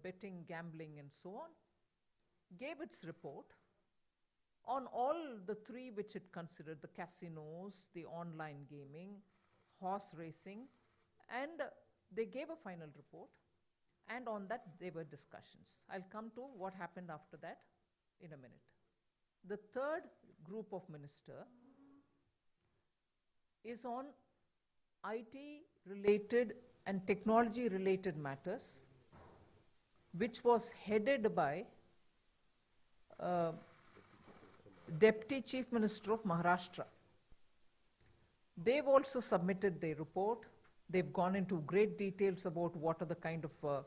betting, gambling, and so on, gave its report on all the three which it considered: the casinos, the online gaming, horse racing, and they gave a final report. And on that, there were discussions. I'll come to what happened after that in a minute. The third group of minister is on IT-related and technology-related matters, which was headed by Deputy Chief Minister of Maharashtra. They've also submitted their report. They've gone into great details about what are the kind of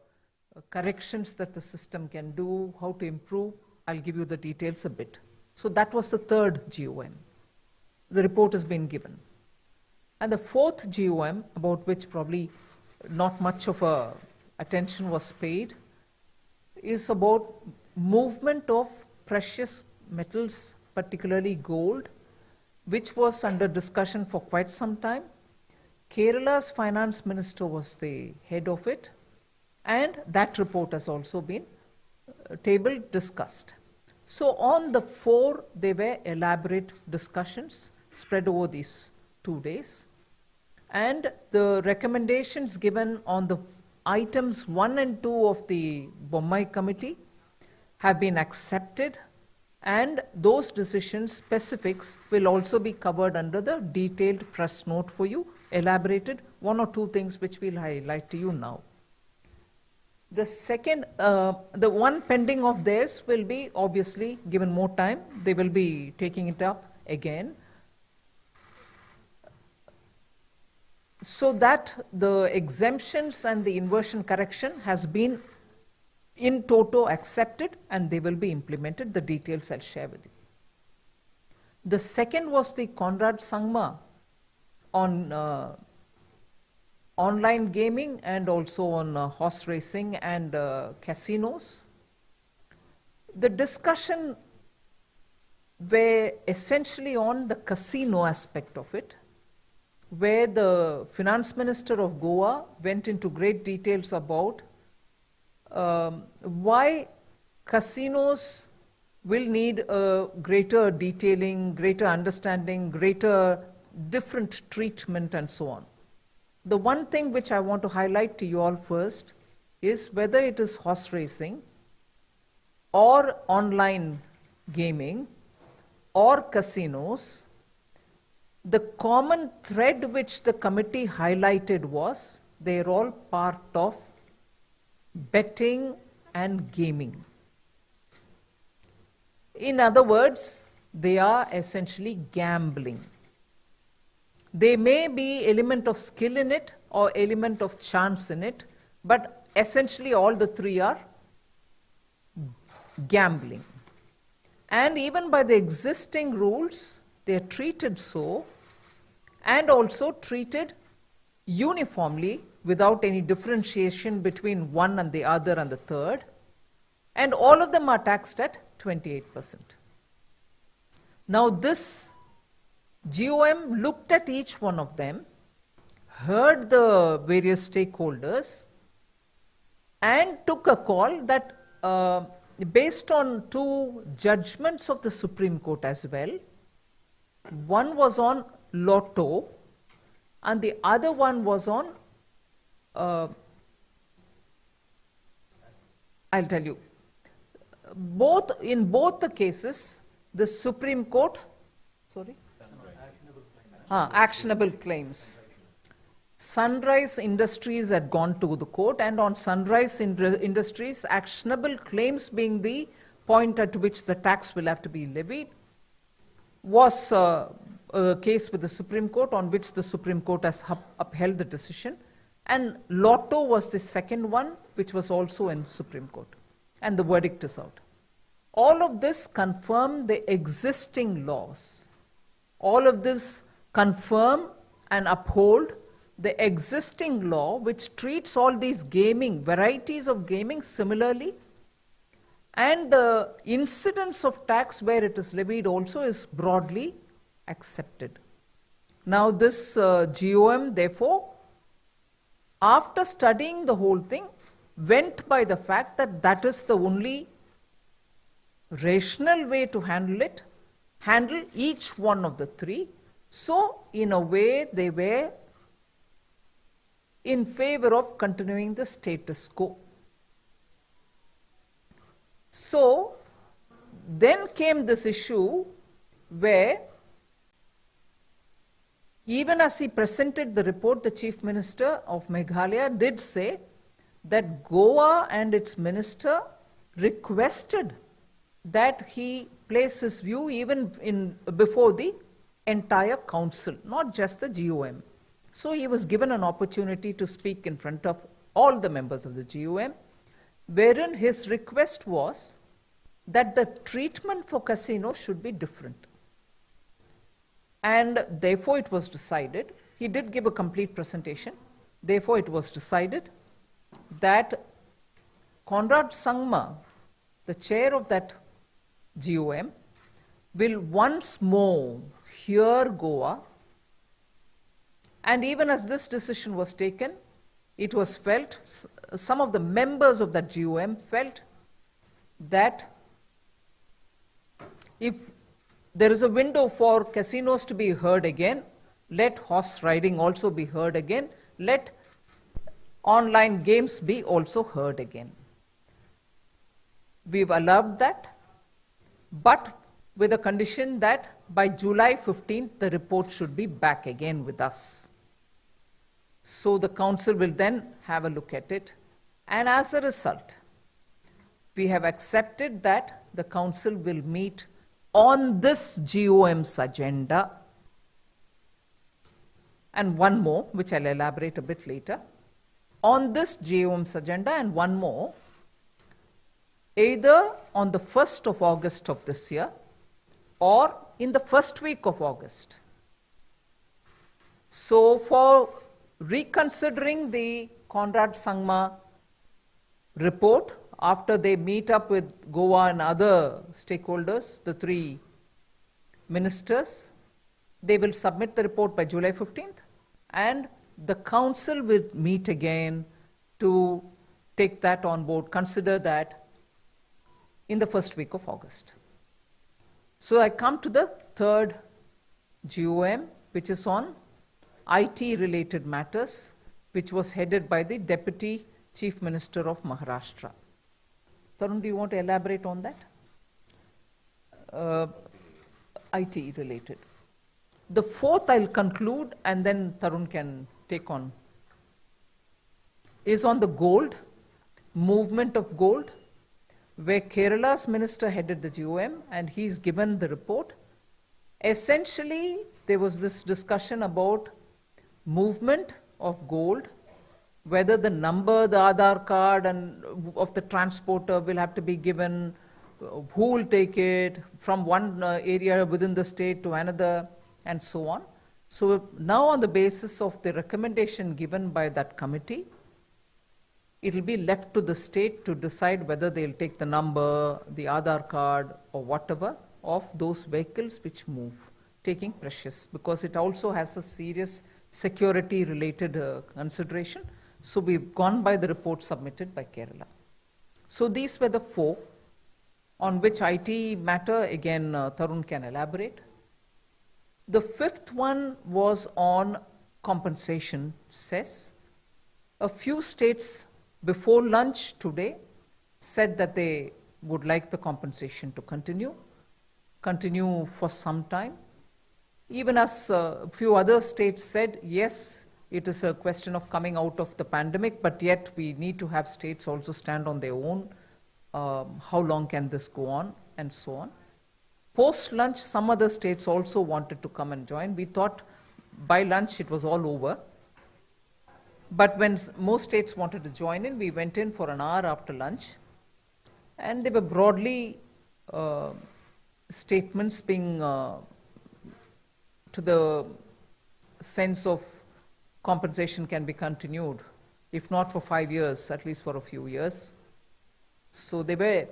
corrections that the system can do, how to improve. I'll give you the details a bit. So that was the third GOM. The report has been given. And the fourth GOM, about which probably not much of attention was paid, is about movement of precious metals, particularly gold, which was under discussion for quite some time. Kerala's finance minister was the head of it, and that report has also been tabled, discussed. So on the four, there were elaborate discussions spread over these 2 days. And the recommendations given on the items 1 and 2 of the Bommai committee have been accepted, and those decisions specifics will also be covered under the detailed press note for you, elaborated. 1 or 2 things which we'll highlight to you now. The second, the one pending of theirs will be obviously given more time. They will be taking it up again, so that the exemptions and the inversion correction has been in toto accepted, and they will be implemented. The details I'll share with you. The second was the Conrad Sangma on online gaming and also on horse racing and casinos. The discussion were essentially on the casino aspect of it, where the finance minister of Goa went into great details about why casinos will need a greater detailing, greater understanding, greater different treatment, and so on. The one thing which I want to highlight to you all first is whether it is horse racing or online gaming or casinos, the common thread which the committee highlighted was they're all part of betting and gaming. In other words, they are essentially gambling. There may be element of skill in it or element of chance in it, but essentially all the three are gambling. And even by the existing rules, they are treated so, and also treated uniformly without any differentiation between one and the other and the third, and all of them are taxed at 28%. Now this GOM looked at each one of them, heard the various stakeholders, and took a call that based on 2 judgments of the Supreme Court as well. One was on Lotto and the other one was on, I'll tell you, in both the cases, the Supreme Court, actionable claims. Sunrise Industries had gone to the court, and on Sunrise Industries, actionable claims being the point at which the tax will have to be levied, was a case with the Supreme Court on which the Supreme Court has upheld the decision. And Lotto was the second one, which was also in Supreme Court. And the verdict is out. All of this confirm the existing laws. All of this confirm and uphold the existing law, which treats all these gaming, varieties of gaming similarly, and the incidence of tax where it is levied also is broadly accepted. Now this GOM, therefore, after studying the whole thing, went by the fact that that is the only rational way to handle each one of the three. So, in a way, they were in favor of continuing the status quo. So, then came this issue where, even as he presented the report, the Chief Minister of Meghalaya did say that Goa and its minister requested that he place his view even before the entire council, not just the GOM. So he was given an opportunity to speak in front of all the members of the GOM, wherein his request was that the treatment for casinos should be different. And therefore it was decided, he did give a complete presentation, therefore it was decided that Conrad Sangma, the chair of that GOM, will once more hear Goa. And even as this decision was taken, it was felt, some of the members of that GOM felt that if there is a window for casinos to be heard again, let horse riding also be heard again, let online games be also heard again. We've allowed that, but with a condition that by July 15th, the report should be back again with us. So the council will then have a look at it. And as a result, we have accepted that the council will meet on this GOM's agenda. And one more, which I'll elaborate a bit later. On this GOM's agenda and one more, either on the 1st of August of this year or in the first week of August. So for reconsidering the Conrad Sangma report after they meet up with Goa and other stakeholders, the three ministers, they will submit the report by July 15th and the council will meet again to take that on board, consider that in the first week of August. So I come to the third GOM, which is on IT related matters, which was headed by the Deputy Chief Minister of Maharashtra. Tarun, do you want to elaborate on that? IT related. The fourth I'll conclude and then Tarun can take on, is on the gold, movement of gold, where Kerala's minister headed the GOM and he's given the report. Essentially, there was this discussion about movement of gold, whether the number, the Aadhaar card and of the transporter will have to be given, who will take it from one area within the state to another, and so on. So now on the basis of the recommendation given by that committee, it will be left to the state to decide whether they'll take the number, the Aadhaar card or whatever of those vehicles which move, taking precious, because it also has a serious security related consideration. So we've gone by the report submitted by Kerala. So these were the four on which IT matter, again Tarun can elaborate. The fifth one was on compensation cess. A few states before lunch today said that they would like the compensation to continue for some time. Even as a few other states said, yes, it is a question of coming out of the pandemic, but yet we need to have states also stand on their own. How long can this go on, and so on. Post-lunch, some other states also wanted to come and join. We thought by lunch it was all over. But when most states wanted to join in, we went in for an hour after lunch. And they were broadly statements being to the sense of compensation can be continued, if not for 5 years, at least for a few years. So they were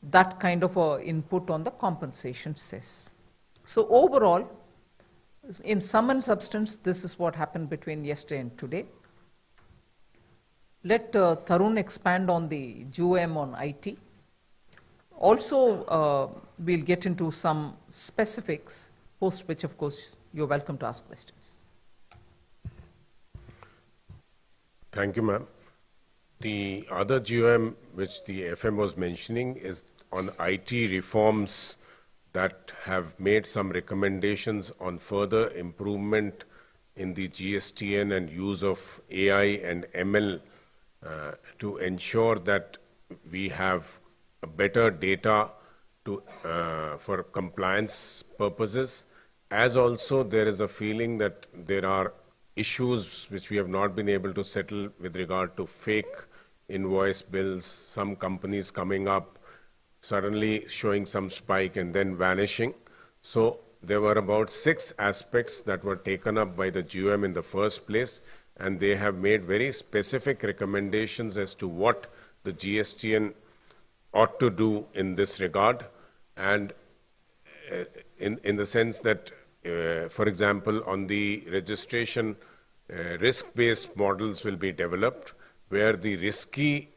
that kind of input on the compensation cess. So overall, in sum and substance, this is what happened between yesterday and today. Let Tarun expand on the GOM on IT. Also, we'll get into some specifics, post which, of course, you're welcome to ask questions. Thank you, ma'am. The other GOM which the FM was mentioning is on IT reforms that have made some recommendations on further improvement in the GSTN and use of AI and ML to ensure that we have a better data to, for compliance purposes. As also there is a feeling that there are issues which we have not been able to settle with regard to fake invoice bills, some companies coming up, suddenly showing some spike and then vanishing. So there were about 6 aspects that were taken up by the GOM in the first place, and they have made very specific recommendations as to what the GSTN ought to do in this regard, and in the sense that, for example, on the registration, risk-based models will be developed, where the risky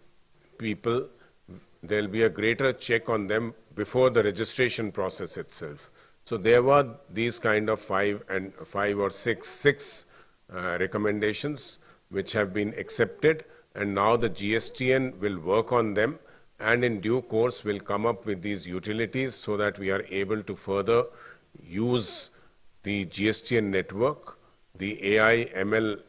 people, there will be a greater check on them before the registration process itself. So there were these kind of 5 or 6 recommendations which have been accepted, and now the GSTN will work on them, and in due course will come up with these utilities so that we are able to further use the GSTN network, the AI ML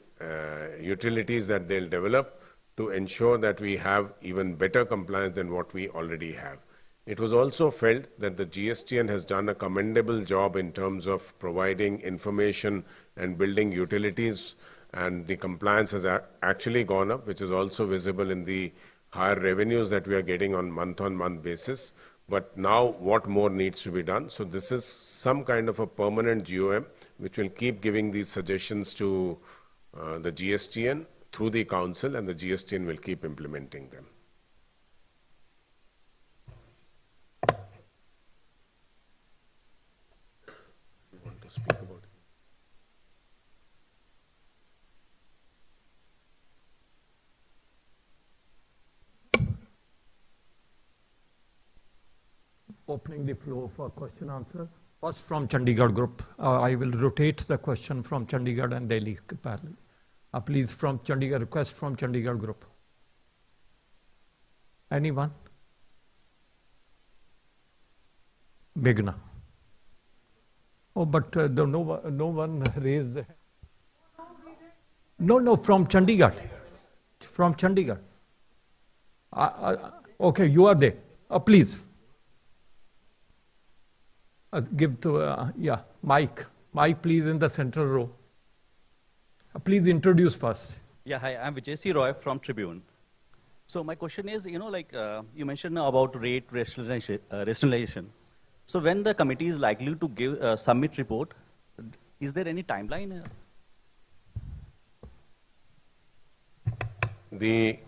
utilities that they'll develop, to ensure that we have even better compliance than what we already have. It was also felt that the GSTN has done a commendable job in terms of providing information and building utilities, and the compliance has actually gone up, which is also visible in the higher revenues that we are getting on month-on-month basis. But now what more needs to be done? So this is some kind of a permanent GOM which will keep giving these suggestions to the GSTN through the council, and the GSTN will keep implementing them. You want to speak about it? Opening the floor for question answer. First from Chandigarh group. I will rotate the question from Chandigarh and Delhi parallel. Please, from Chandigarh, request from Chandigarh group. Anyone? Meghna. Oh, but no one raised the hand. No, from Chandigarh. From Chandigarh. Okay, you are there. Please. Give to, Mike. Mike, please, in the central row. Please introduce first. Yeah, hi, I'm Vijay C. Roy from Tribune. So my question is, you mentioned about rate rationalization. So when the committee is likely to give a submit report, is there any timeline? The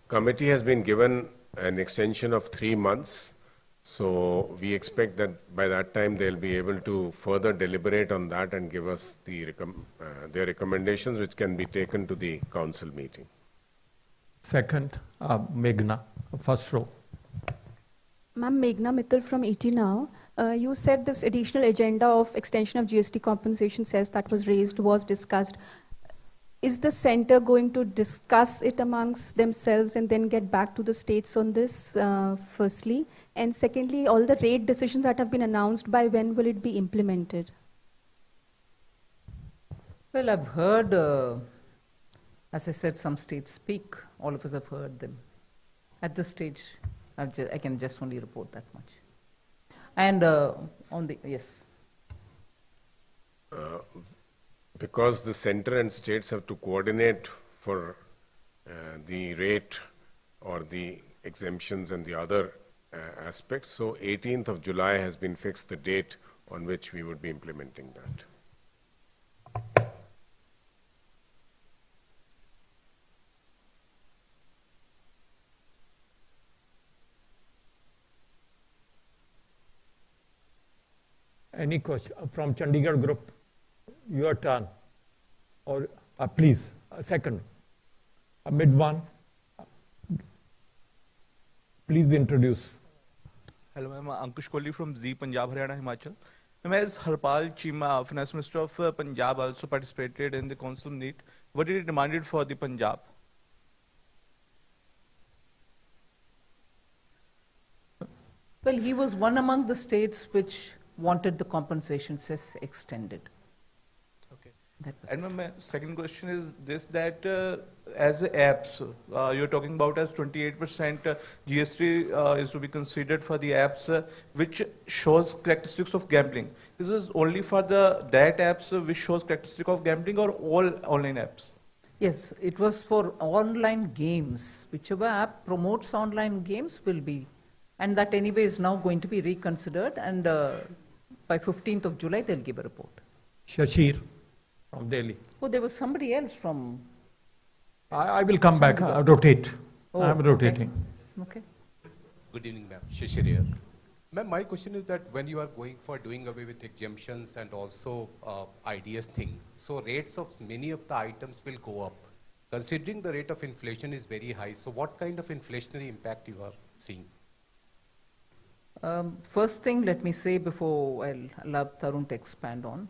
committee has been given an extension of 3 months. So we expect that by that time they'll be able to further deliberate on that and give us their recommendations, which can be taken to the council meeting. Second, Meghna, first row. Ma'am, Meghna Mittal from ET Now. You said this additional agenda of extension of GST compensation cess that was raised was discussed. Is the center going to discuss it amongst themselves and then get back to the states on this, firstly? And secondly, all the rate decisions that have been announced, by when will it be implemented? Well, I've heard, as I said, some states speak. All of us have heard them. At this stage, I can just only report that much. And yes. Because the center and states have to coordinate for the rate or the exemptions and the other aspects. So 18th of July has been fixed, the date on which we would be implementing that. Any question from Chandigarh group? Your turn. Or please, second. Mid one. Please introduce. Hello, I'm Ankush Kohli from Z Punjab, Haryana, Himachal. As Harpal Chima, Finance Minister of Punjab, also participated in the council meet. What did he demanded for the Punjab? Well, he was one among the states which wanted the compensation cess extended. Okay. That was And my second question is this, that as apps, you're talking about as 28% GST is to be considered for the apps which shows characteristics of gambling. This is only for that apps which shows characteristic of gambling or all online apps? Yes, it was for online games. Whichever app promotes online games will be, and that anyway is now going to be reconsidered, and by 15th of July they'll give a report. Shashir from Delhi. Oh, there was somebody else from... I will come back, rotate. Oh, I'm rotating. Okay. Good evening, ma'am. Shishir here. Ma'am, my question is that when you are going for doing away with exemptions and also IDS thing, so rates of many of the items will go up. Considering the rate of inflation is very high, so what kind of inflationary impact you are seeing? First thing, let me say before I'll allow Tarun to expand on.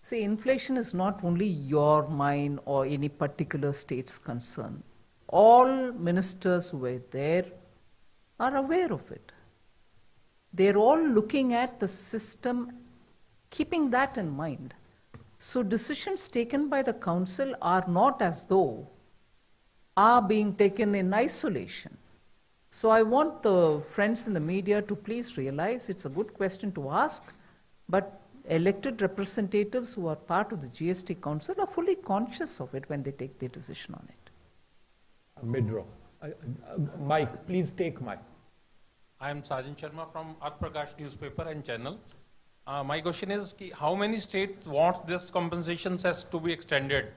See, inflation is not only your, mine, or any particular state's concern. All ministers who were there are aware of it. They're all looking at the system, keeping that in mind. So decisions taken by the council are not as though are being taken in isolation. So I want the friends in the media to please realize it's a good question to ask, but elected representatives who are part of the GST Council are fully conscious of it when they take their decision on it. Mid-row. Mike, please take mic. I am Sajan Sharma from Arth Prakash newspaper and channel. My question is, how many states want this compensation cess to be extended?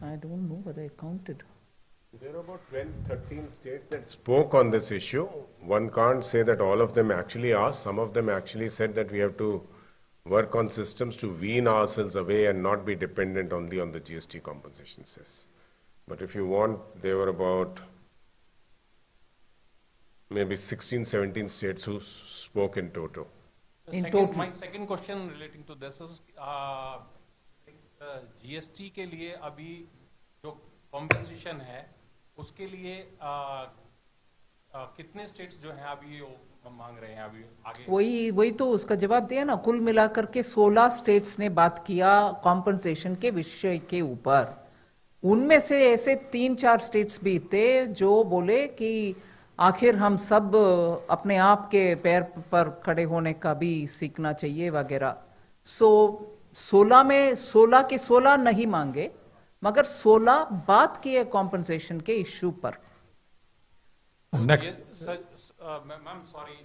I don't know whether I counted. There are about 12, 13 states that spoke on this issue. One can't say that all of them actually asked. Some of them actually said that we have to work on systems to wean ourselves away and not be dependent only on the GST compensation cess. But if you want, there were about maybe 16, 17 states who spoke in total. My second question relating to this is, GST के लिए अभी जो compensation है, उसके लिए कितने states जो हैं अभी मांग रहे हैं अभी आगे? वही तो उसका जवाब दिया ना, कुल मिलाकर के 16 स्टेट्स ने बात किया कॉम्पनसेशन के विषय के ऊपर. उनमें से ऐसे 3-4 स्टेट्स भी थे जो बोले कि आखिर हम सब अपने आप के पैर पर खड़े होने का भी सीखना चाहिए वगैरह. सो 16 में 16 के 16 नहीं मांगे, मगर 16 बात की है कॉम्पनसेशन के इश्यू पर. Next. Ma'am sorry,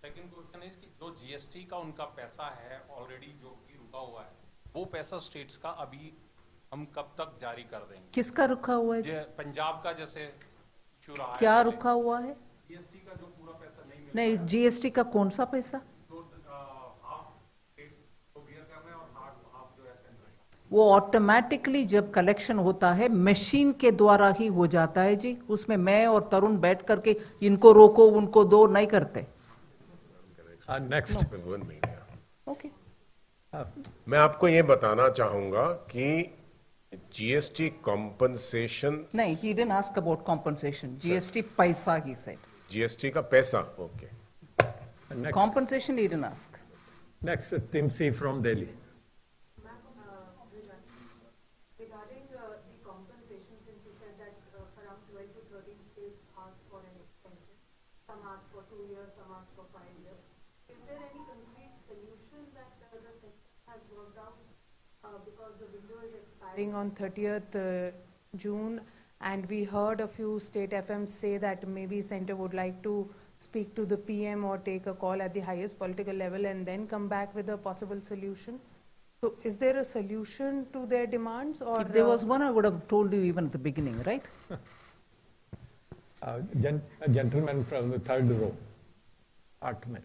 second question is कि जो जीएसटी का उनका पैसा है ऑलरेडी जो भी रुका हुआ है, वो पैसा स्टेट्स का अभी हम कब तक जारी कर देंगे? किसका रुका हुआ है? पंजाब का जैसे इशू रहा है. क्या रुका हुआ है? जीएसटी का जो पूरा पैसा नहीं मिला. नहीं, जीएसटी का कौन सा पैसा? वो ऑटोमेटिकली जब कलेक्शन होता है मशीन के द्वारा ही हो जाता है जी. उसमें मैं और तरुण बैठ करके इनको रोको उनको दो नहीं करते. नेक्स्ट. ओके. मैं आपको ये बताना चाहूंगा कि जीएसटी कॉम्पनसेशन नहीं, he didn't ask about compensation. GST पैसा he said. जीएसटी का पैसा. Okay. Compensation he didn't ask. Next, Timsi from Delhi. Regarding the compensation, since you said that around 12 to 13 states asked for an extension, some asked for 2 years, some asked for 5 years. Is there any concrete solution that the sector has worked out? Because the window is expiring on 30th June, and we heard a few state FMs say that maybe center would like to speak to the PM or take a call at the highest political level and then come back with a possible solution. So is there a solution to their demands? Or if there was one, I would have told you even at the beginning, right? A gentleman from the third row. Artmet.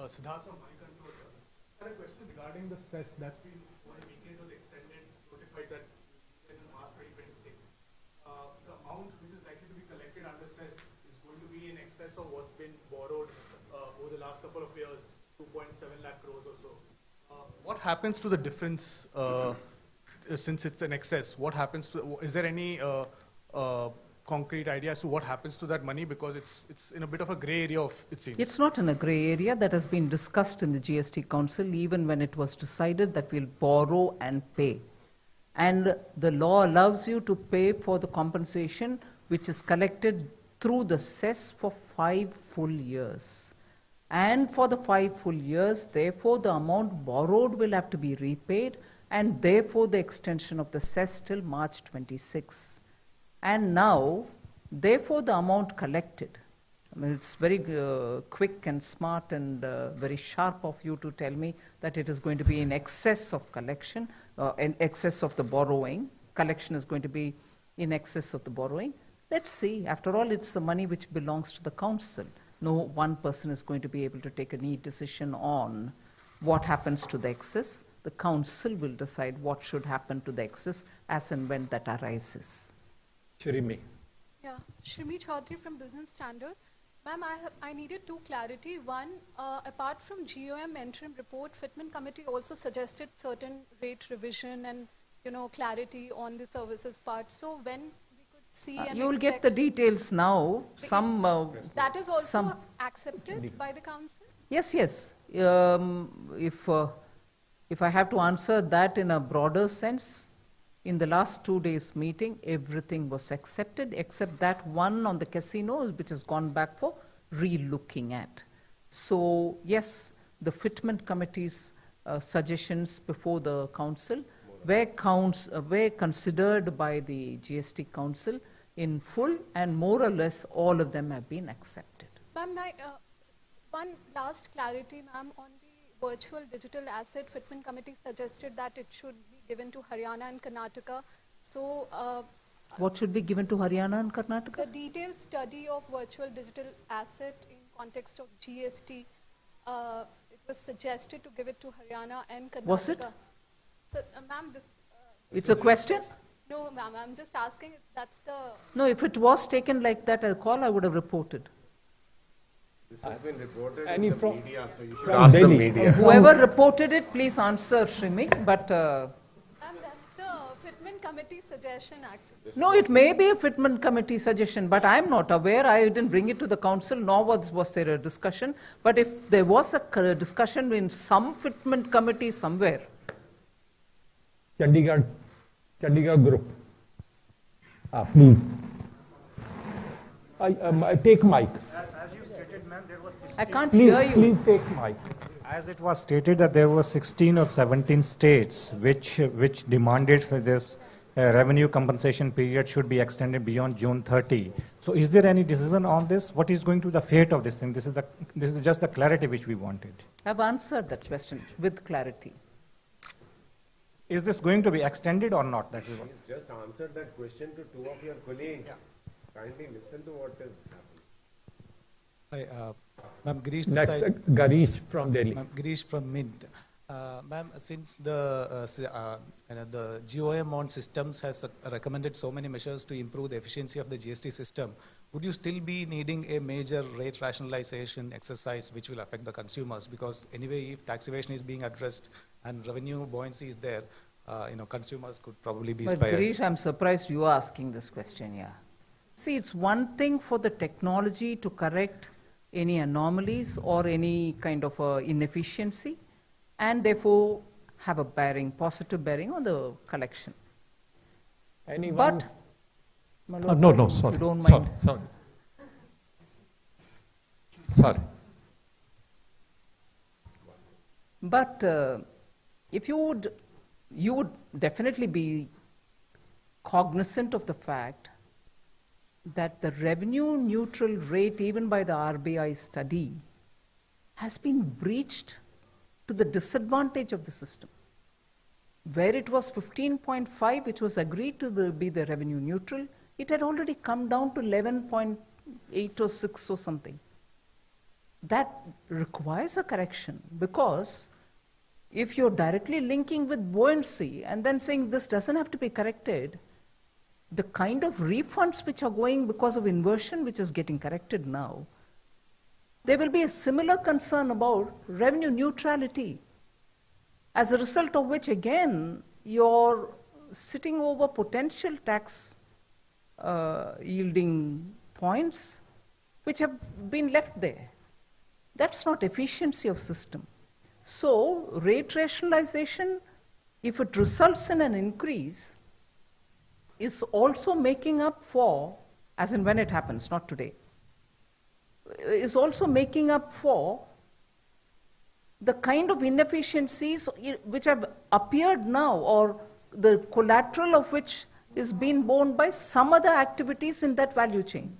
Siddharth from my control. I had a question regarding the cess that's been over a weekend was extended, notified that in March 2026. The amount which is likely to be collected last couple of years, 2.7 lakh crores or so. What happens to the difference since it's an excess? What happens to, is there any concrete idea as to what happens to that money? Because it's in a bit of a gray area, it seems. It's not in a grey area. That has been discussed in the GST Council even when it was decided that we'll borrow and pay. And the law allows you to pay for the compensation which is collected through the cess for 5 full years. And for the 5 full years, therefore, the amount borrowed will have to be repaid, and therefore the extension of the cess till March 26. And now, therefore, the amount collected. I mean, it's very quick and smart and very sharp of you to tell me that it is going to be in excess of collection, in excess of the borrowing. Collection is going to be in excess of the borrowing. Let's see. After all, it's the money which belongs to the council. No one person is going to be able to take any decision on what happens to the excess. The council will decide what should happen to the excess as and when that arises. Shirimi. Yeah, Shrimi Chaudhary from Business Standard. Ma'am, I needed 2 clarity. One, apart from GOM interim report, Fitment Committee also suggested certain rate revision and, clarity on the services part. So when we could see and you will get the details now. That is also accepted by the council? Yes, yes. If I have to answer that in a broader sense, in the last 2 days meeting, everything was accepted except that one on the casino, which has gone back for re-looking at. So yes, the Fitment Committee's suggestions before the council were considered by the GST Council in full, and more or less all of them have been accepted. Ma'am, one last clarity, ma'am, on the virtual digital asset. Fitment Committee suggested that it should be given to Haryana and Karnataka. So, what should be given to Haryana and Karnataka? The detailed study of virtual digital asset in context of GST, it was suggested to give it to Haryana and Karnataka. Was it? So, ma'am, this... it's a question? No, ma'am, I'm just asking if that's the... No, if it was taken like that, a call, I would have reported. This has been reported Any in the from- media, so you should ask the Delhi. media. Whoever reported it, please answer, Shrimi, but... Ma'am, that's the Fitment Committee suggestion, actually. No, it may be a Fitment Committee suggestion, but I'm not aware. I didn't bring it to the council, nor was there a discussion. But if there was a discussion in some Fitment Committee somewhere... Chandigarh group. Please. I take mic. As you stated, ma'am, there was 16. I can't hear you. Please take mic. As it was stated that there were 16 or 17 states which demanded for this revenue compensation period should be extended beyond June 30. So is there any decision on this? What is going to be the fate of this thing? This is just the clarity which we wanted. I've answered that question with clarity. Is this going to be extended or not? That is what. He's just answered that question to 2 of your colleagues. Yeah. Kindly listen to what has happened. Hi, Ma'am, Girish. Next, Garish from Delhi. Ma'am, Girish from Mint. Ma'am, since the GOM on systems has recommended so many measures to improve the efficiency of the GST system, would you still be needing a major rate rationalization exercise which will affect the consumers? Because anyway, if tax evasion is being addressed and revenue buoyancy is there, consumers could probably be But inspired. Girish, I'm surprised you are asking this question, yeah. See, it's one thing for the technology to correct any anomalies or any kind of inefficiency, and therefore have a positive bearing on the collection. Anyone? But, no, if sorry. you don't mind. Sorry. But if you would definitely be cognizant of the fact that the revenue neutral rate, even by the RBI study, has been breached to the disadvantage of the system. Where it was 15.5, which was agreed to be the revenue neutral, it had already come down to 11.8 or 6 or something. That requires a correction, because if you're directly linking with buoyancy and then saying this doesn't have to be corrected, the kind of refunds which are going because of inversion, which is getting corrected now, there will be a similar concern about revenue neutrality, as a result of which, again, you're sitting over potential tax yielding points which have been left there. That's not efficiency of system. So, rate rationalization, if it results in an increase, is also making up for, as in when it happens, not today, is also making up for the kind of inefficiencies which have appeared now, or the collateral of which is being borne by some other activities in that value chain.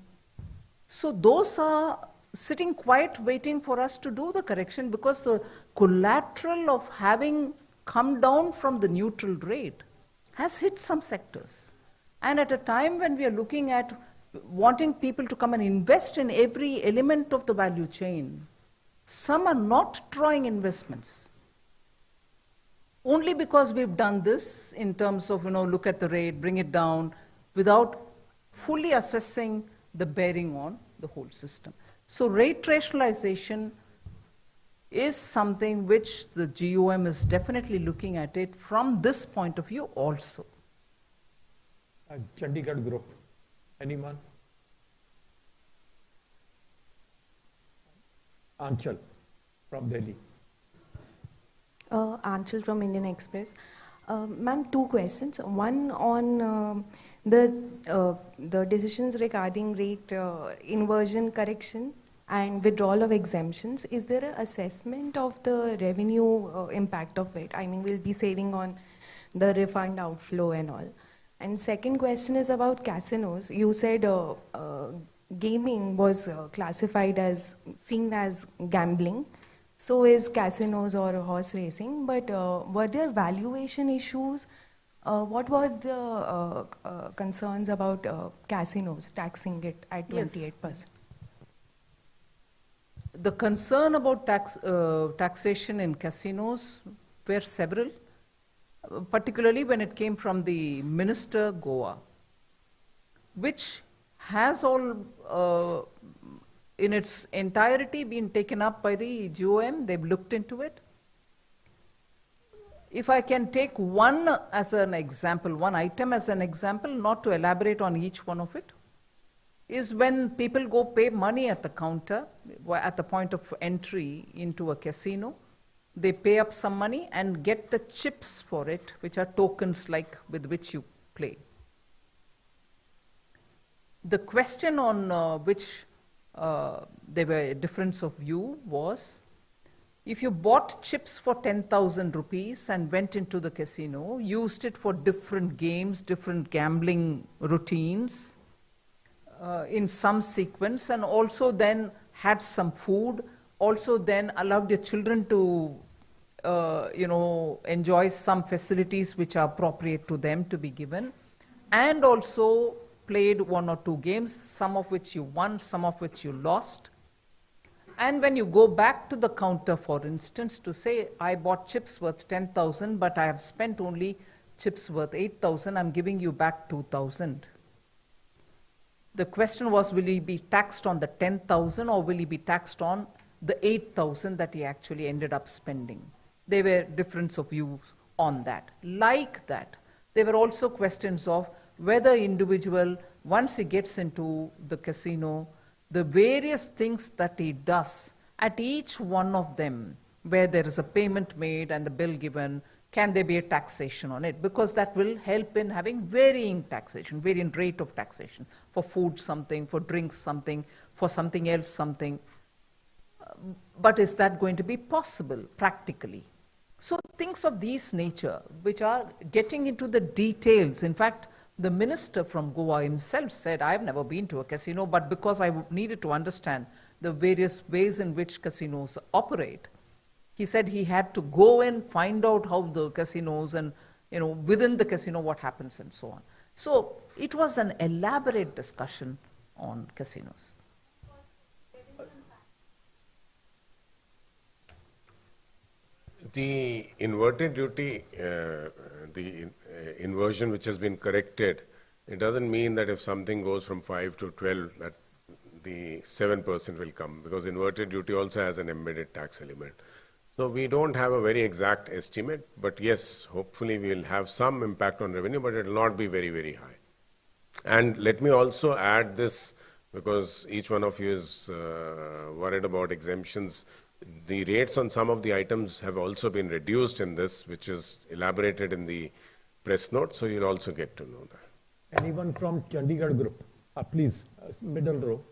So those are sitting quiet waiting for us to do the correction, because the collateral of having come down from the neutral rate has hit some sectors. And at a time when we are looking at wanting people to come and invest in every element of the value chain, some are not drawing investments. Only because we've done this in terms of, look at the rate, bring it down, without fully assessing the bearing on the whole system. So rate rationalization is something which the GOM is definitely looking at it from this point of view also. Chandigarh group, anyone? Anchal from Delhi. Anchal from Indian Express. Ma'am, two questions. One on the decisions regarding rate inversion correction and withdrawal of exemptions. Is there an assessment of the revenue impact of it? I mean, we'll be saving on the refund outflow and all. And second question is about casinos. You said gaming was classified as, seen as gambling. So is casinos or horse racing. But were there valuation issues? What were the concerns about casinos taxing it at 28%? Yes. The concern about taxation in casinos were several, particularly when it came from the Minister Goa, which has all in its entirety been taken up by the GOM. They've looked into it. If I can take one as an example, one item as an example, not to elaborate on each one of it, is when people go pay money at the counter, at the point of entry into a casino. They pay up some money and get the chips for it, which are tokens like with which you play. The question on which there were a difference of view was, if you bought chips for 10,000 rupees and went into the casino, used it for different games, different gambling routines in some sequence, and also then had some food, also then allowed your children to enjoy some facilities which are appropriate to them to be given, and also played one or two games, some of which you won, some of which you lost. And when you go back to the counter, for instance, to say, I bought chips worth 10,000, but I have spent only chips worth 8,000, I'm giving you back 2,000. The question was, will he be taxed on the 10,000 or will he be taxed on the 8,000 that he actually ended up spending? There were difference of views on that. Like that, there were also questions of whether individual, once he gets into the casino, the various things that he does, at each one of them, where there is a payment made and the bill given, can there be a taxation on it? Because that will help in having varying taxation, varying rate of taxation. For food something, for drinks something, for something else something. But is that going to be possible practically? So things of this nature, which are getting into the details. In fact, the minister from Goa himself said, I've never been to a casino, but because I needed to understand the various ways in which casinos operate, he said he had to go and find out how the casinos and, within the casino what happens and so on. So it was an elaborate discussion on casinos. The inverted duty, the inversion which has been corrected, it doesn't mean that if something goes from 5 to 12, the 7% will come, because inverted duty also has an embedded tax element. So we don't have a very exact estimate, but yes, hopefully we will have some impact on revenue, but it will not be very, very high. And let me also add this, because each one of you is worried about exemptions. The rates on some of the items have also been reduced in this, which is elaborated in the press note, so you'll also get to know that. Anyone from Chandigarh group? Please, middle row.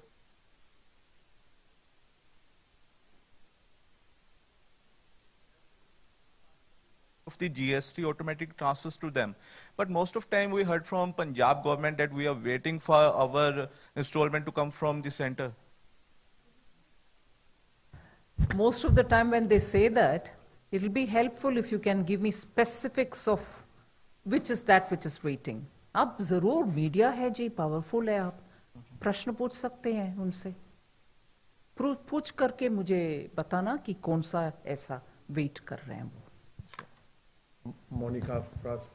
Of the GST automatic transfers to them. But most of time we heard from Punjab government that we are waiting for our installment to come from the center. Most of the time when they say that, it will be helpful if you can give me specifics of which is that which is waiting. आप जरूर media है जी, powerful है, आप प्रश्न पूछ सकते हैं उनसे, पूछ करके मुझे बताना कि कौन सा ऐसा वेट कर रहे हैं वो. Monica first.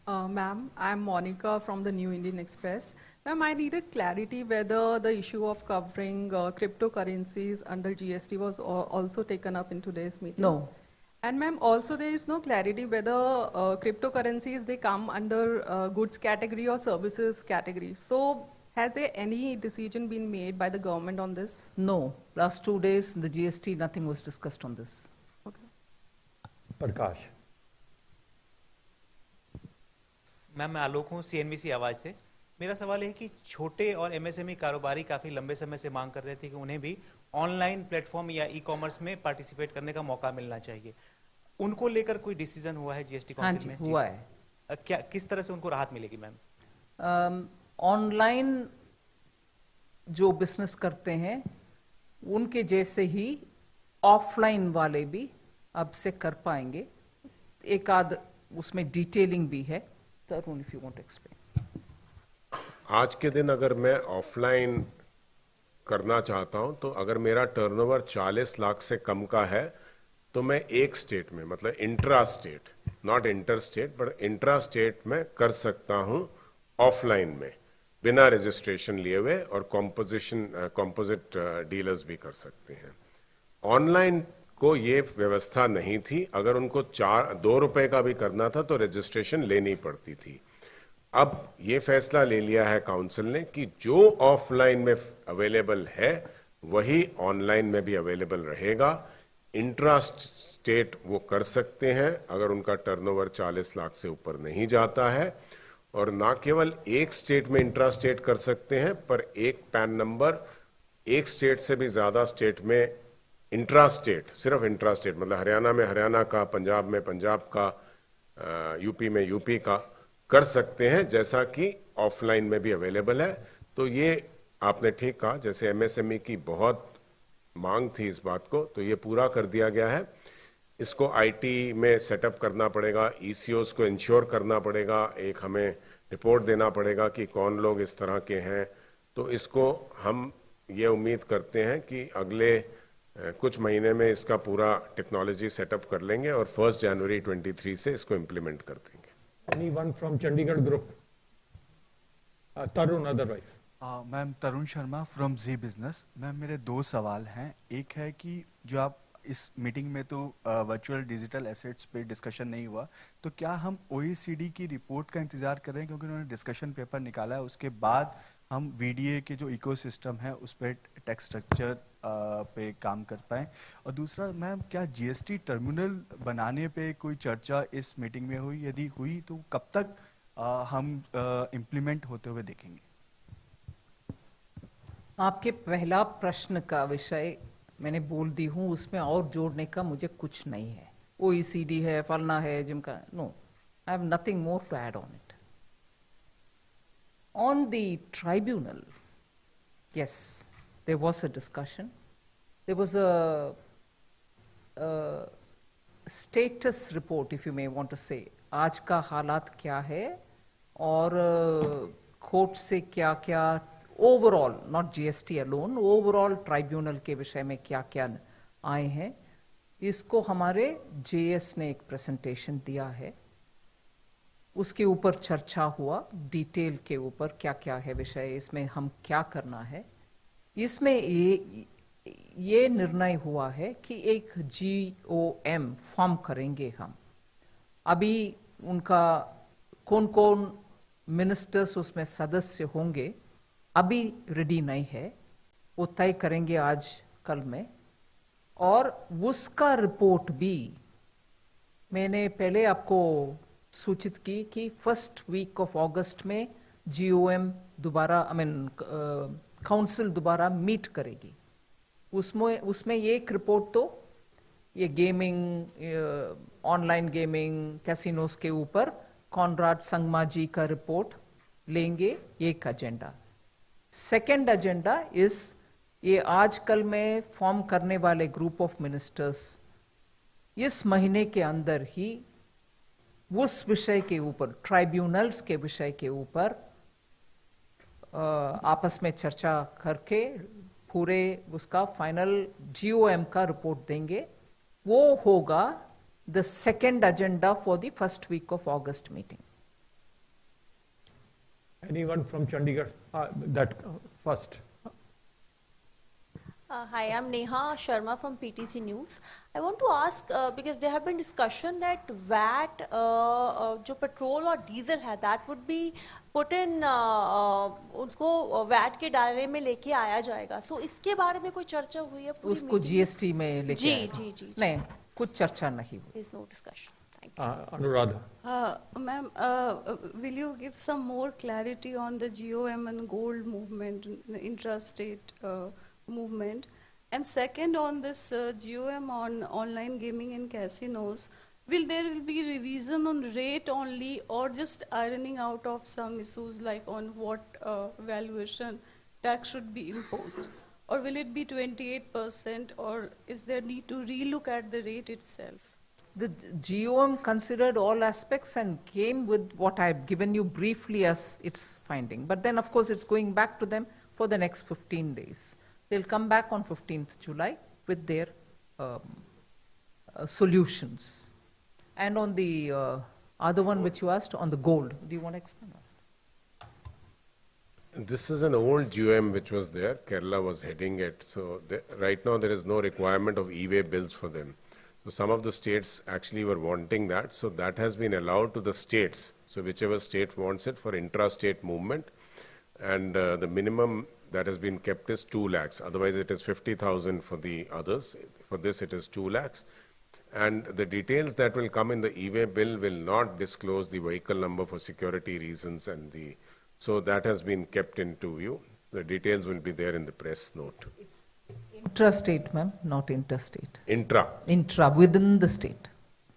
Ma'am, I'm Monica from the New Indian Express. Ma'am, I needed clarity whether the issue of covering cryptocurrencies under GST was also taken up in today's meeting. No. And ma'am, also there is no clarity whether cryptocurrencies, they come under goods category or services category. So has there any decision been made by the government on this? No. Last 2 days, the GST, nothing was discussed on this. Okay. Prakash. Ma'am मैं आलोक हूँ CNBC आवाज़ से. मेरा सवाल है कि छोटे और MSME कारोबारी काफ़ी लंबे समय से मांग कर रहे थे कि उन्हें भी ऑनलाइन प्लेटफॉर्म या ई-कॉमर्स में पार्टिसिपेट करने का मौका मिलना चाहिए. उनको लेकर कोई डिसीजन हुआ है GST काउंसिल में? हुआ है. क्या किस तरह से उनको राहत मिलेगी मैम? ऑनलाइन जो बिजनेस करते हैं उनके जैसे ही ऑफलाइन वाले भी अब से कर पाएंगे. एक आध उसमें डिटेलिंग भी है. Tarun, if you want to explain. आज के दिन अगर मैं ऑफलाइन करना चाहता हूं, तो अगर मेरा टर्नओवर 40 लाख से कम का है, तो मैं एक स्टेट में, मतलब intra state, not inter state but intra state में कर सकता हूं ऑफलाइन में, बिना रजिस्ट्रेशन लिए हुए, और कॉम्पोजिट डीलर्स भी कर सकते हैं. ऑनलाइन को ये व्यवस्था नहीं थी. अगर उनको 2 रुपए का भी करना था तो रजिस्ट्रेशन लेनी पड़ती थी. अब ये फैसला ले लिया है काउंसिल ने कि जो ऑफलाइन में अवेलेबल है वही ऑनलाइन में भी अवेलेबल रहेगा. इंट्रा स्टेट वो कर सकते हैं अगर उनका टर्नओवर 40 लाख से ऊपर नहीं जाता है, और ना केवल एक स्टेट में इंट्रा स्टेट कर सकते हैं, पर एक पैन नंबर एक स्टेट से भी ज्यादा स्टेट में इंट्रा स्टेट, सिर्फ इंट्रा स्टेट, मतलब हरियाणा में हरियाणा का, पंजाब में पंजाब का, यूपी में यूपी का कर सकते हैं, जैसा कि ऑफलाइन में भी अवेलेबल है. तो ये आपने ठीक कहा, जैसे MSME की बहुत मांग थी इस बात को, तो ये पूरा कर दिया गया है. इसको IT में सेटअप करना पड़ेगा, ECOs को इंश्योर करना पड़ेगा, एक हमें रिपोर्ट देना पड़ेगा कि कौन लोग इस तरह के हैं. तो इसको हम ये उम्मीद करते हैं कि अगले कुछ महीने में इसका पूरा टेक्नोलॉजी सेटअप कर लेंगे और 1 जनवरी 23 से इसको इम्प्लीमेंट कर देंगे. Anyone from Chandigarh group? Tarun otherwise. Ma'am Tarun Sharma from Zee business. Ma'am मेरे 2 सवाल हैं. एक है कि जो आप इस मीटिंग में तो वर्चुअल डिजिटल एसेट्स पे डिस्कशन नहीं हुआ, तो क्या हम OECD की रिपोर्ट का इंतजार कर रहे हैं, क्योंकि उन्होंने डिस्कशन पेपर निकाला है, उसके बाद हम VDA के जो इकोसिस्टम है उस पर टैक्स स्ट्रक्चर पे काम कर पाए. और दूसरा मैम, क्या GST टर्मिनल बनाने पे कोई चर्चा इस मीटिंग में हुई? यदि हुई तो कब तक हम इम्प्लीमेंट होते हुए देखेंगे? आपके पहला प्रश्न का विषय मैंने बोल दी हूं, उसमें और जोड़ने का मुझे कुछ नहीं है. OECD है, फलना है, जिनका, no, I have nothing more to add on it. On the tribunal, yes, there was a discussion. There was a status report, if you may want to say. आज का हालात क्या है और कोर्ट से क्या क्या overall, not GST alone, overall tribunal के विषय में क्या क्या आए हैं, इसको हमारे JS ने एक प्रेजेंटेशन दिया है. उसके ऊपर चर्चा हुआ, डिटेल के ऊपर क्या क्या है विषय, इसमें हम क्या करना है. इसमें ये निर्णय हुआ है कि एक GOM फॉर्म करेंगे हम। अभी उनका कौन कौन मिनिस्टर्स उसमें सदस्य होंगे अभी रेडी नहीं है, वो तय करेंगे आज कल में। और उसका रिपोर्ट भी मैंने पहले आपको सूचित की कि फर्स्ट वीक ऑफ अगस्त में GOM दोबारा काउंसिल दोबारा मीट करेगी। उसमें एक रिपोर्ट तो ये गेमिंग, ऑनलाइन गेमिंग, कैसीनोस के ऊपर कॉनराड संगमा जी का रिपोर्ट लेंगे, एक एजेंडा। सेकेंड एजेंडा इज ये आजकल में फॉर्म करने वाले ग्रुप ऑफ मिनिस्टर्स इस महीने के अंदर ही उस विषय के ऊपर, ट्राइब्यूनल्स के विषय के ऊपर आपस में चर्चा करके पूरे उसका फाइनल GOM का रिपोर्ट देंगे। वो होगा the second agenda for the first week of August meeting. Anyone from Chandigarh? That first. Hi, I'm Neha Sharma from PTC News. I want to ask because there have been discussion that VAT, जो petrol और diesel है, that would be put in, उसको VAT के दायरे में लेके आया जाएगा। So इसके बारे में कोई चर्चा हुई है? उसको GST में लेके जी जी जी नहीं, कुछ चर्चा नहीं हुई। There is no discussion. Thank you. Anuradha. Ma'am, will you give some more clarity on the GOM and gold movement, intrastate movement? And second, on this GOM on online gaming and casinos, will there be revision on rate only, or just ironing out of some issues like on what valuation tax should be imposed? Or will it be 28%, or is there need to relook at the rate itself? The GOM considered all aspects and came with what I've given you briefly as its finding. But then, of course, it's going back to them for the next 15 days. They'll come back on 15th July with their solutions. And on the other one which you asked, on the gold, do you want to explain that? This is an old GOM which was there. Kerala was heading it. So right now there is no requirement of e-way bills for them. So some of the states actually were wanting that. So that has been allowed to the states. So whichever state wants it for intra-state movement. And the minimum that has been kept is 2 lakhs. Otherwise it is 50,000 for the others. For this it is 2 lakhs. And the details that will come in the e-way bill will not disclose the vehicle number for security reasons. So that has been kept into view. The details will be there in the press note. It's intrastate, ma'am, not interstate. Intra, within the state.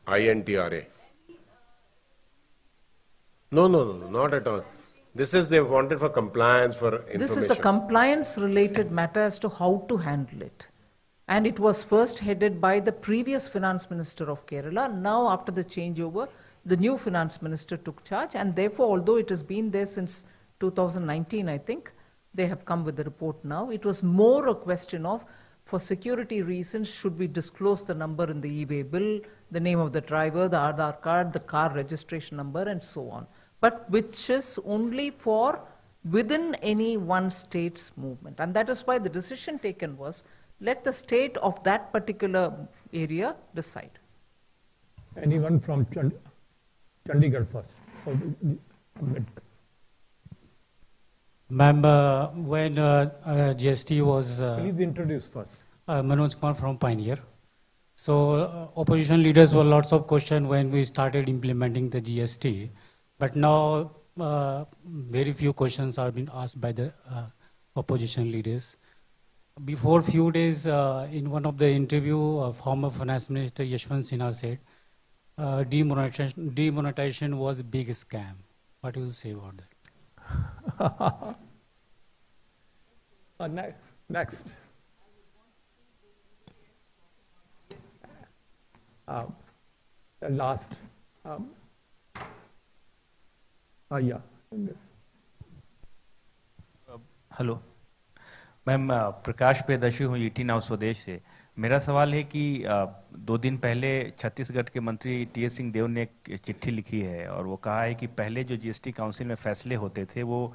INTRA. No, not at all. This is they wanted for compliance, for information. This is a compliance-related matter as to how to handle it. And it was first headed by the previous finance minister of Kerala. Now, after the changeover, the new finance minister took charge. And therefore, although it has been there since 2019, I think, they have come with the report now. It was more a question of, for security reasons, should we disclose the number in the e-way bill, the name of the driver, the Aadhaar card, the car registration number, and so on. But which is only for within any one state's movement. And that is why the decision taken was, let the state of that particular area decide. Anyone from Chandigarh first? Ma'am, when GST was... Please introduce first. Manoj Kumar from Pioneer. So opposition leaders were lots of questions when we started implementing the GST. But now very few questions are being asked by the opposition leaders. Before few days, in one of the interview, former Finance Minister Yashwant Sinha said, demonetization was a big scam. What do you say about that? Next. Last. Yeah. Hello ma'am, Prakash Priyadarshi हूँ ET now स्वदेश से। मेरा सवाल है कि 2 दिन पहले छत्तीसगढ़ के मंत्री टी.एस. सिंहदेव ने एक चिट्ठी लिखी है और वो कहा है कि पहले जो जीएसटी काउंसिल में फैसले होते थे वो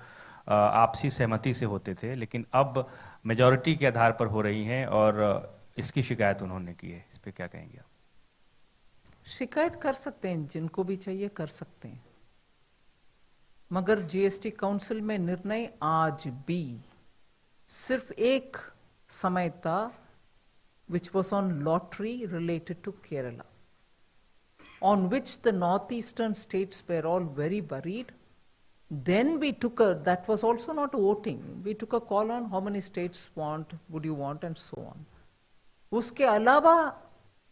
आपसी सहमति से होते थे, लेकिन अब मेजॉरिटी के आधार पर हो रही हैं और इसकी शिकायत उन्होंने की है। इस पे क्या कहेंगे आप? शिकायत कर सकते हैं, जिनको भी चाहिए कर सकते हैं, मगर जीएसटी काउंसिल में निर्णय आज भी सिर्फ एक समय था, which was on lottery related to Kerala, on which the northeastern states were all very worried. Then we took that was also not voting, we took a call on how many states would you want, and so on. उसके अलावा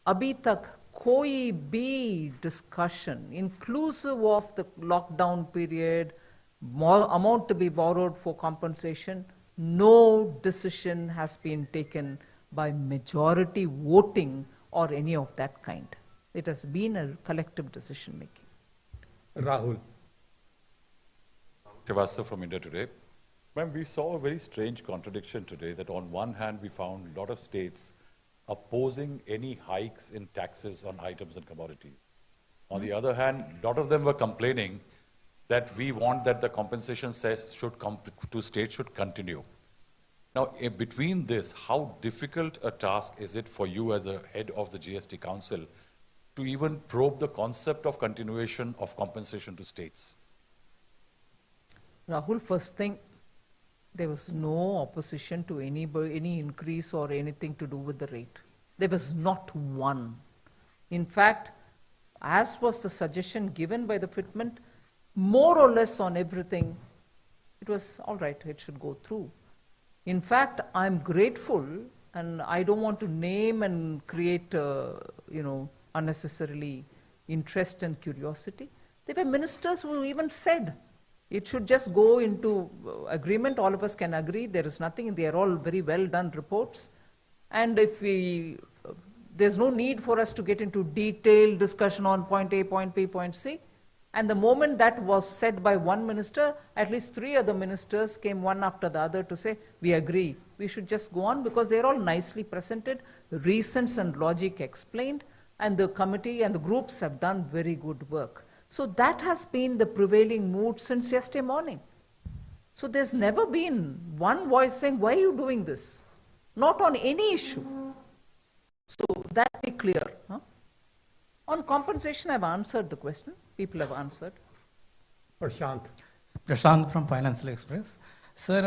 अभी तक कोई भी discussion, inclusive of the lockdown period, amount to be borrowed for compensation, no decision has been taken by majority voting or any of that kind. It has been a collective decision making. Rahul. Srivastava from India Today. Ma'am, we saw a very strange contradiction today that on one hand we found a lot of states opposing any hikes in taxes on items and commodities. On the other hand, a lot of them were complaining that we want that the compensation should come to states should continue. Now, between this, how difficult a task is it for you as a head of the GST Council to even probe the concept of continuation of compensation to states? Rahul, first thing, there was no opposition to any increase or anything to do with the rate. There was not one. In fact, as was the suggestion given by the fitment, more or less on everything, it was all right, it should go through. In fact, I'm grateful, and I don't want to name and create, unnecessarily interest and curiosity. There were ministers who even said, it should just go into agreement, all of us can agree, there is nothing, they are all very well done reports. And if there's no need for us to get into detailed discussion on point A, point B, point C. And the moment that was said by one minister, at least 3 other ministers came one after the other to say, we agree, we should just go on, because they're all nicely presented, reasons and logic explained, and the committee and the groups have done very good work. So that has been the prevailing mood since yesterday morning. So there's never been one voice saying, why are you doing this? Not on any issue. So that be clear. Huh? On compensation, I've answered the question. People have answered. Prashant. Prashant from Financial Express. Sir,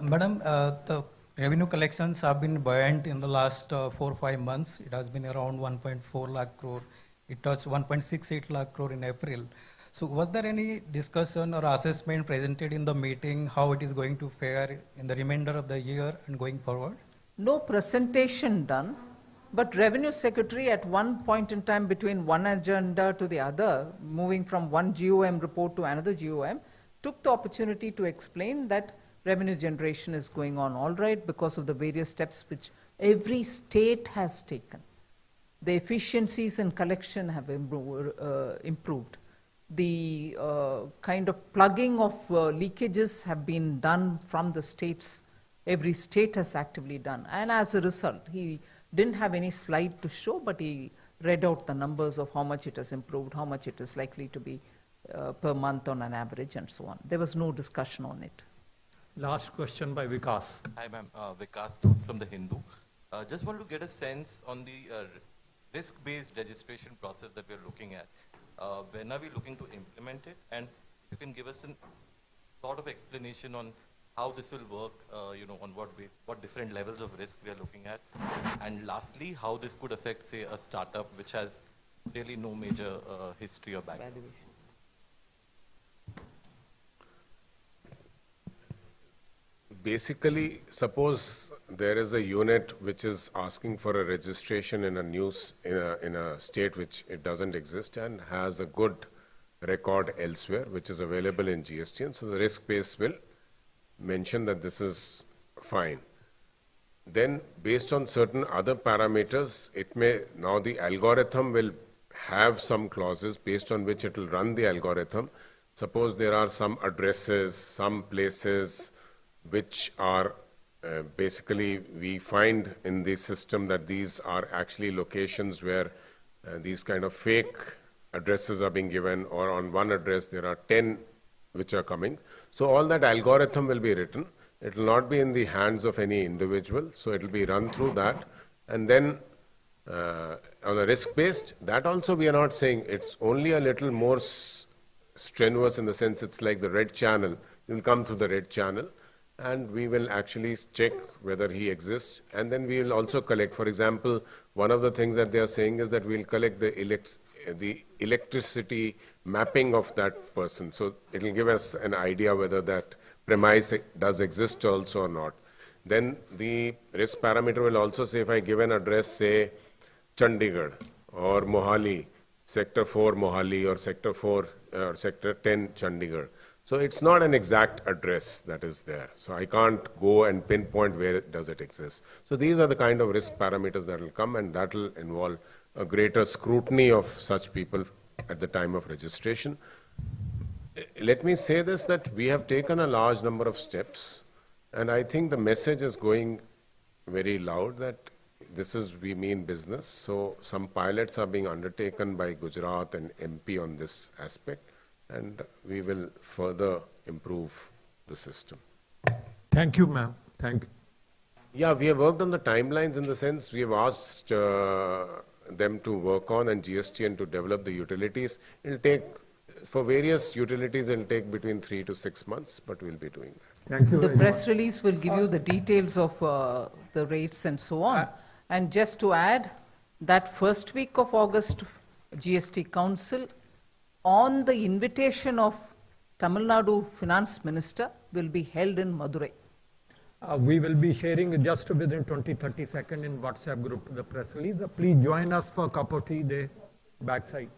Madam, the revenue collections have been buoyant in the last 4 or 5 months. It has been around 1.4 lakh crore. It touched 1.68 lakh crore in April. So was there any discussion or assessment presented in the meeting how it is going to fare in the remainder of the year and going forward? No presentation done. But Revenue Secretary at one point in time between one agenda to the other, moving from one GOM report to another GOM, took the opportunity to explain that revenue generation is going on all right because of the various steps which every state has taken. The efficiencies in collection have improved. The kind of plugging of leakages have been done from the states. Every state has actively done. And as a result, he didn't have any slide to show, but he read out the numbers of how much it has improved, how much it is likely to be per month on an average, and so on. There was no discussion on it. Last question by Vikas. Hi, ma'am. Vikas from The Hindu. Just wanted to get a sense on the risk-based registration process that we're looking at. When are we looking to implement it? And you can give us a sort of explanation on how this will work, on what different levels of risk we are looking at. And lastly, how this could affect, say, a startup which has really no major history or background. Basically, suppose there is a unit which is asking for a registration in a state which it doesn't exist and has a good record elsewhere, which is available in GST, and so the risk base will mention that this is fine. Then, based on certain other parameters, now the algorithm will have some clauses based on which it will run the algorithm. Suppose there are some addresses, some places which are basically we find in the system that these are actually locations where these kind of fake addresses are being given, or on one address there are 10 which are coming. So all that algorithm will be written. It will not be in the hands of any individual. So it will be run through that. And then on a risk-based, that also we are not saying, it's only a little more strenuous in the sense it's like the red channel. You will come through the red channel and we will actually check whether he exists. And then we will also collect, for example, one of the things that they are saying is that we'll collect the electricity mapping of that person. So it will give us an idea whether that premise does exist also or not. Then the risk parameter will also say, if I give an address, say Chandigarh or Mohali, Sector 4 Mohali or Sector 4 or Sector 10 Chandigarh. So it's not an exact address that is there. So I can't go and pinpoint where does it exist. So these are the kind of risk parameters that will come, and that will involve a greater scrutiny of such people at the time of registration. Let me say this, that we have taken a large number of steps, and I think the message is going very loud that this is, we mean business. So some pilots are being undertaken by Gujarat and MP on this aspect, and we will further improve the system. Thank you, ma'am. Thank you. Yeah, we have worked on the timelines in the sense we have asked them to work on and GST and to develop the utilities. It will take, for various utilities, it will take between 3 to 6 months, but we'll be doing that. Thank you. The press release will give you the details of the rates and so on. And just to add, that first week of August, GST Council, on the invitation of Tamil Nadu Finance Minister, will be held in Madurai. We will be sharing just within 20-30 seconds in WhatsApp group the press release. Please join us for a cup of tea there, backside.